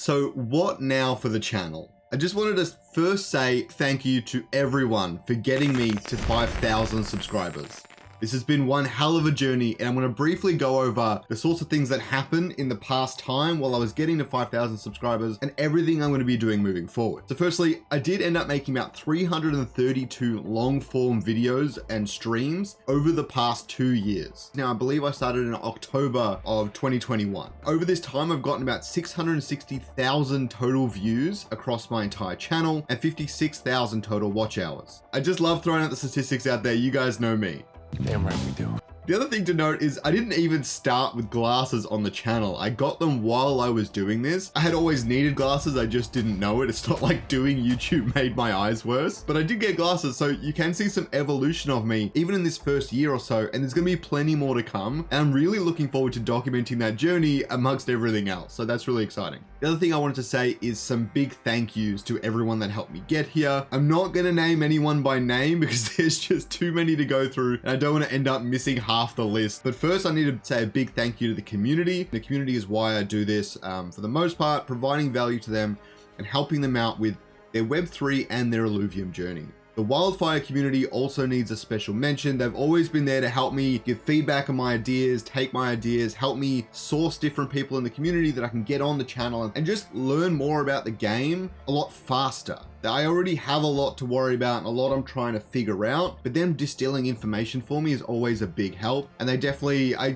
So what now for the channel? I just wanted to first say thank you to everyone for getting me to 5,000 subscribers. This has been one hell of a journey, and I'm going to briefly go over the sorts of things that happened in the past time while I was getting to 5,000 subscribers and everything I'm going to be doing moving forward. So firstly, I did end up making about 332 long form videos and streams over the past 2 years. Now, I believe I started in October of 2021. Over this time, I've gotten about 660,000 total views across my entire channel and 56,000 total watch hours. I just love throwing out the statistics out there. You guys know me. Damn right we do. The other thing to note is I didn't even start with glasses on the channel. I got them while I was doing this. I had always needed glasses, I just didn't know it. It's not like doing YouTube made my eyes worse, but I did get glasses, so you can see some evolution of me even in this first year or so, and there's gonna be plenty more to come. And I'm really looking forward to documenting that journey amongst everything else. So that's really exciting. The other thing I wanted to say is some big thank yous to everyone that helped me get here. I'm not gonna name anyone by name because there's just too many to go through, and I don't wanna end up missing half the list. But first, I need to say a big thank you to the community. The community is why I do this, for the most part, providing value to them and helping them out with their Web3 and their Illuvium journey. The Wildfire community also needs a special mention. They've always been there to help me give feedback on my ideas, take my ideas, help me source different people in the community that I can get on the channel and just learn more about the game a lot faster. I already have a lot to worry about and a lot I'm trying to figure out, but them distilling information for me is always a big help, and I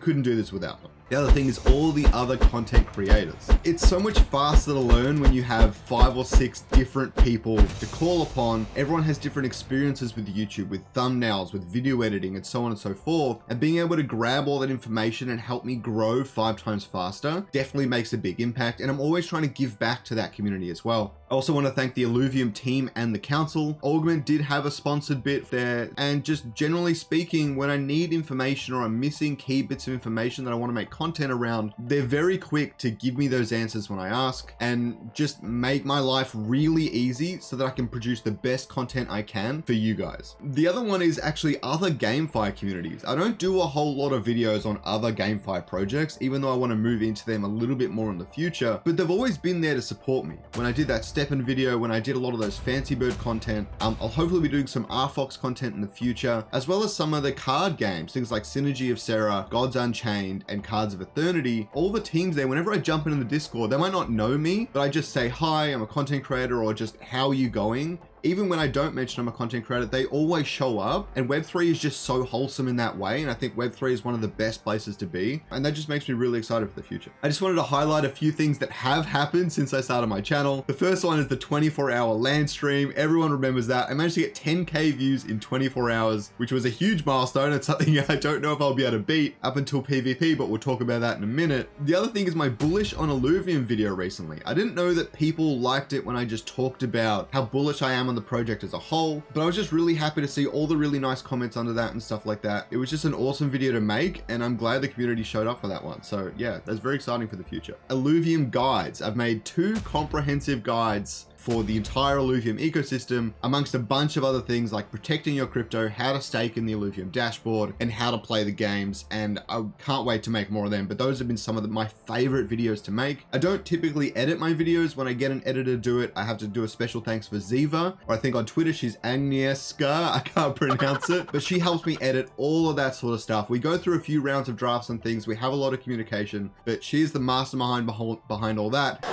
couldn't do this without them. The other thing is all the other content creators. It's so much faster to learn when you have 5 or 6 different people to call upon. Everyone has different experiences with YouTube, with thumbnails, with video editing, and so on and so forth. And being able to grab all that information and help me grow 5 times faster definitely makes a big impact. And I'm always trying to give back to that community as well. I also want to thank the Illuvium team and the council. Augment did have a sponsored bit there, and just generally speaking, when I need information or I'm missing key bits of information that I want to make content around, they're very quick to give me those answers when I ask and just make my life really easy so that I can produce the best content I can for you guys. The other one is actually other GameFi communities. I don't do a whole lot of videos on other GameFi projects, even though I want to move into them a little bit more in the future, but they've always been there to support me. When I did that Steppen video, when I did a lot of those Fancy Bird content, I'll hopefully be doing some RFox content in the future, as well as some of the card games, things like Synergy of Serra, Gods Unchained, and Cards of Eternity. All the teams there, whenever I jump into the Discord, they might not know me, but I just say, hi, I'm a content creator, or just, how are you going? Even when I don't mention I'm a content creator, they always show up, and Web3 is just so wholesome in that way. And I think Web3 is one of the best places to be. And that just makes me really excited for the future. I just wanted to highlight a few things that have happened since I started my channel. The first one is the 24-hour LAN stream. Everyone remembers that. I managed to get 10K views in 24 hours, which was a huge milestone. It's something I don't know if I'll be able to beat up until PvP, but we'll talk about that in a minute. The other thing is my bullish on Illuvium video recently. I didn't know that people liked it when I just talked about how bullish I am on the project as a whole, but I was just really happy to see all the really nice comments under that and stuff like that. It was just an awesome video to make, and I'm glad the community showed up for that one. So yeah, that's very exciting for the future. Illuvium guides. I've made 2 comprehensive guides for the entire Illuvium ecosystem, amongst a bunch of other things like protecting your crypto, how to stake in the Illuvium dashboard, and how to play the games. And I can't wait to make more of them, but those have been some of my favorite videos to make. I don't typically edit my videos. When I get an editor to do it, I have to do a special thanks for Ziva, or I think on Twitter she's Agnieszka, I can't pronounce it, but she helps me edit all of that sort of stuff. We go through a few rounds of drafts and things. We have a lot of communication, but she's the mastermind behind all that.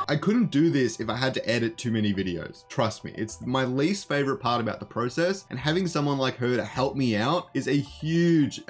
I couldn't do this if I had to edit too many videos. Trust me, it's my least favorite part about the process, and having someone like her to help me out is a huge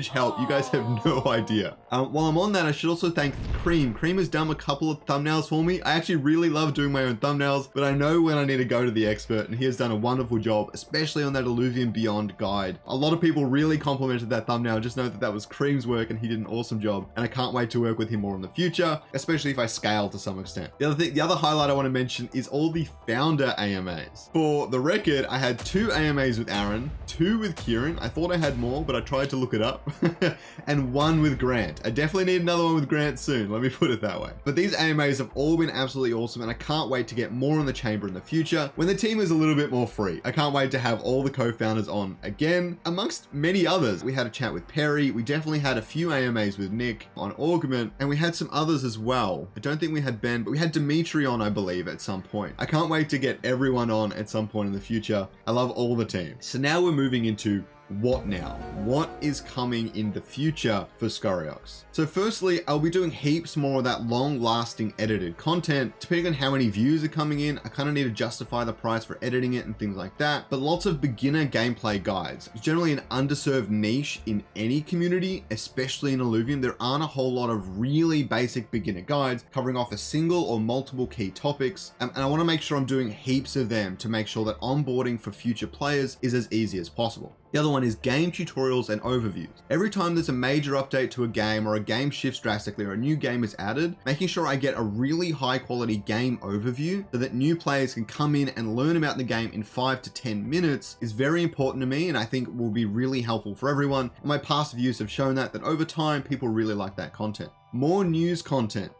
help. You guys have no idea. While I'm on that, I should also thank Cream. Cream has done a couple of thumbnails for me. I actually really love doing my own thumbnails, but I know when I need to go to the expert, and he has done a wonderful job, especially on that Illuvium Beyond guide. A lot of people really complimented that thumbnail. Just know that that was Cream's work, and he did an awesome job, and I can't wait to work with him more in the future, especially if I scale to some extent. The other highlight I want to mention is all the founder AMAs. For the record, I had 2 AMAs with Aaron, 2 with Kieran. I thought I had more, but I tried to look it up. And 1 with Grant. I definitely need another one with Grant soon, let me put it that way. But these AMAs have all been absolutely awesome, and I can't wait to get more on the chamber in the future when the team is a little bit more free. I can't wait to have all the co-founders on again, amongst many others. We had a chat with Perry, we definitely had a few AMAs with Nick on Augment, and we had some others as well. I don't think we had Ben, but we had Dimitri on, I believe, at some point. I can't wait to get everyone on at some point in the future. I love all the teams. So now we're moving into what now? What is coming in the future for Scoriox? So firstly, I'll be doing heaps more of that long-lasting edited content. Depending on how many views are coming in, I kind of need to justify the price for editing it and things like that. But lots of beginner gameplay guides. It's generally an underserved niche in any community, especially in Illuvium. There aren't a whole lot of really basic beginner guides covering off a single or multiple key topics. And I want to make sure I'm doing heaps of them to make sure that onboarding for future players is as easy as possible. The other one is game tutorials and overviews. Every time there's a major update to a game or a game shifts drastically or a new game is added, making sure I get a really high quality game overview so that new players can come in and learn about the game in 5 to 10 minutes is very important to me, and I think will be really helpful for everyone. My past views have shown that over time, people really like that content. More news content.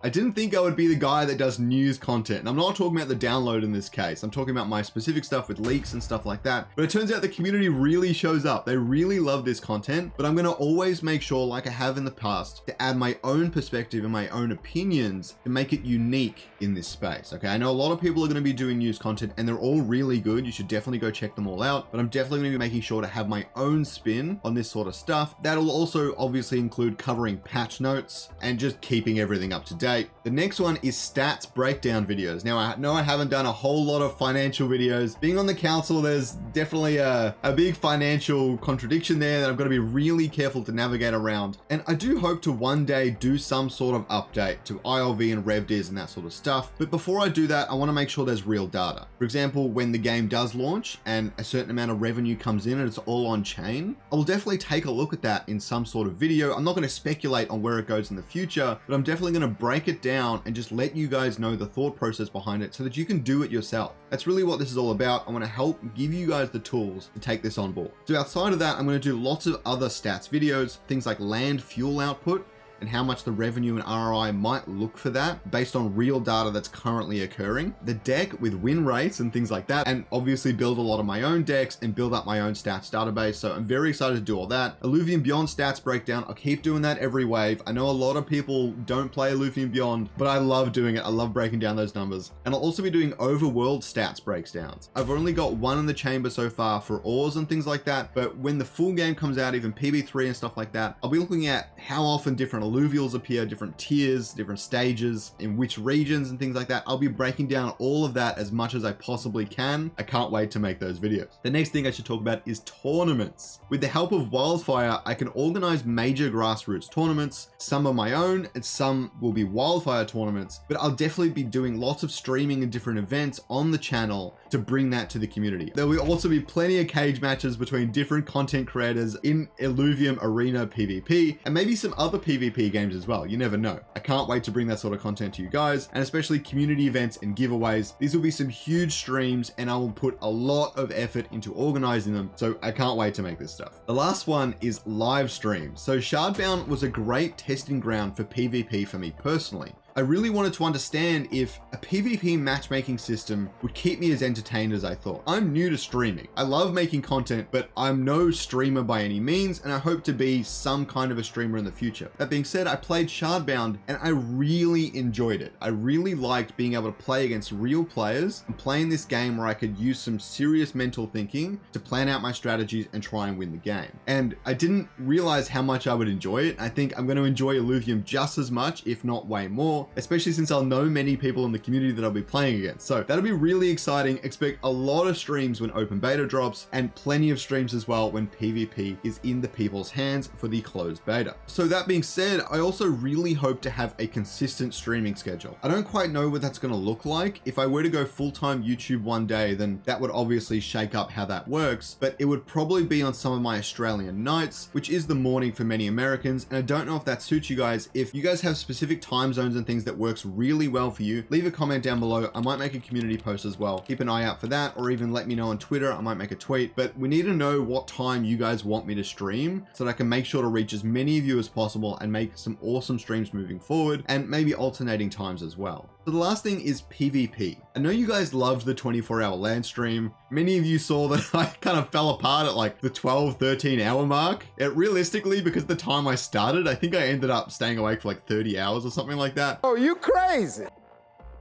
I didn't think I would be the guy that does news content. And I'm not talking about the download in this case. I'm talking about my specific stuff with leaks and stuff like that. But it turns out the community really shows up. They really love this content, but I'm gonna always make sure, like I have in the past, to add my own perspective and my own opinions to make it unique in this space, okay? I know a lot of people are gonna be doing news content and they're all really good. You should definitely go check them all out, but I'm definitely gonna be making sure to have my own spin on this sort of stuff. That'll also obviously include covering patch notes and just keeping everything up to date. The next one is stats breakdown videos. Now, I know I haven't done a whole lot of financial videos. Being on the council, there's definitely a big financial contradiction there that I've got to be really careful to navigate around. And I do hope to one day do some sort of update to ILV and RevDiz and that sort of stuff. But before I do that, I want to make sure there's real data. For example, when the game does launch and a certain amount of revenue comes in and it's all on chain, I will definitely take a look at that in some sort of video. I'm not going to speculate on where it goes in the future, but I'm definitely going to break it down and just let you guys know the thought process behind it so that you can do it yourself. That's really what this is all about. I want to help give you guys the tools to take this on board. So outside of that, I'm going to do lots of other stats videos, things like land fuel output, and how much the revenue and ROI might look for that based on real data that's currently occurring, the deck with win rates and things like that, and obviously build a lot of my own decks and build up my own stats database. So I'm very excited to do all that. Illuvium Beyond stats breakdown. I'll keep doing that every wave. I know a lot of people don't play Illuvium Beyond, but I love doing it. I love breaking down those numbers. And I'll also be doing overworld stats breakdowns. I've only got one in the chamber so far for ores and things like that, but when the full game comes out, even PB3 and stuff like that, I'll be looking at how often different alluvials appear, different tiers, different stages, in which regions and things like that. I'll be breaking down all of that as much as I possibly can. I can't wait to make those videos. The next thing I should talk about is tournaments. With the help of Wildfire, I can organize major grassroots tournaments. Some are my own and some will be Wildfire tournaments, but I'll definitely be doing lots of streaming and different events on the channel to bring that to the community. There will also be plenty of cage matches between different content creators in Illuvium Arena PvP and maybe some other PvP games as well. You never know. I can't wait to bring that sort of content to you guys, and especially community events and giveaways. These will be some huge streams and I will put a lot of effort into organizing them. So I can't wait to make this stuff. The last one is live streams. So Shardbound was a great testing ground for PvP for me personally. I really wanted to understand if a PvP matchmaking system would keep me as entertained as I thought. I'm new to streaming. I love making content, but I'm no streamer by any means, and I hope to be some kind of a streamer in the future. That being said, I played Shardbound and I really enjoyed it. I really liked being able to play against real players and playing this game where I could use some serious mental thinking to plan out my strategies and try and win the game. And I didn't realize how much I would enjoy it. I think I'm going to enjoy Illuvium just as much, if not way more, especially since I'll know many people in the community that I'll be playing against. So that'll be really exciting. Expect a lot of streams when open beta drops and plenty of streams as well when PvP is in the people's hands for the closed beta. So that being said, I also really hope to have a consistent streaming schedule. I don't quite know what that's going to look like. If I were to go full-time YouTube one day, then that would obviously shake up how that works, but it would probably be on some of my Australian nights, which is the morning for many Americans. And I don't know if that suits you guys. If you guys have specific time zones and things things that works really well for you, leave a comment down below. I might make a community post as well. Keep an eye out for that, or even let me know on Twitter. I might make a tweet, but we need to know what time you guys want me to stream so that I can make sure to reach as many of you as possible and make some awesome streams moving forward, and maybe alternating times as well. So the last thing is PvP. I know you guys loved the 24-hour LAN stream. Many of you saw that I kind of fell apart at like the 12, 13 hour mark. Realistically, because the time I started, I think I ended up staying awake for like 30 hours or something like that. Oh, you crazy.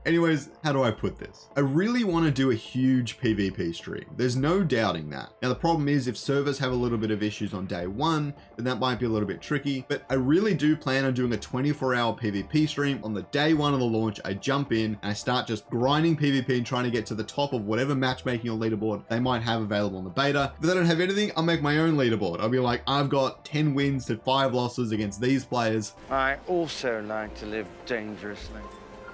Anyways, how do I put this? I really want to do a huge PvP stream. There's no doubting that. Now, the problem is if servers have a little bit of issues on day one, then that might be a little bit tricky, but I really do plan on doing a 24-hour PvP stream. On the day one of the launch, I jump in and I start just grinding PvP and trying to get to the top of whatever matchmaking or leaderboard they might have available on the beta. If they don't have anything, I'll make my own leaderboard. I'll be like, I've got 10 wins to 5 losses against these players. I also like to live dangerously.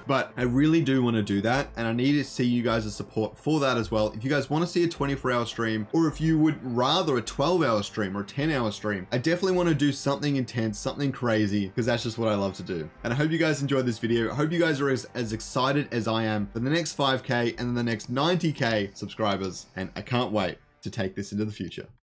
But I really do want to do that, and I need to see you guys' support for that as well. If you guys want to see a 24-hour stream, or if you would rather a 12-hour stream or a 10-hour stream, I definitely want to do something intense, something crazy, because that's just what I love to do. And I hope you guys enjoyed this video. I hope you guys are as excited as I am for the next 5K and then the next 90K subscribers, and I can't wait to take this into the future.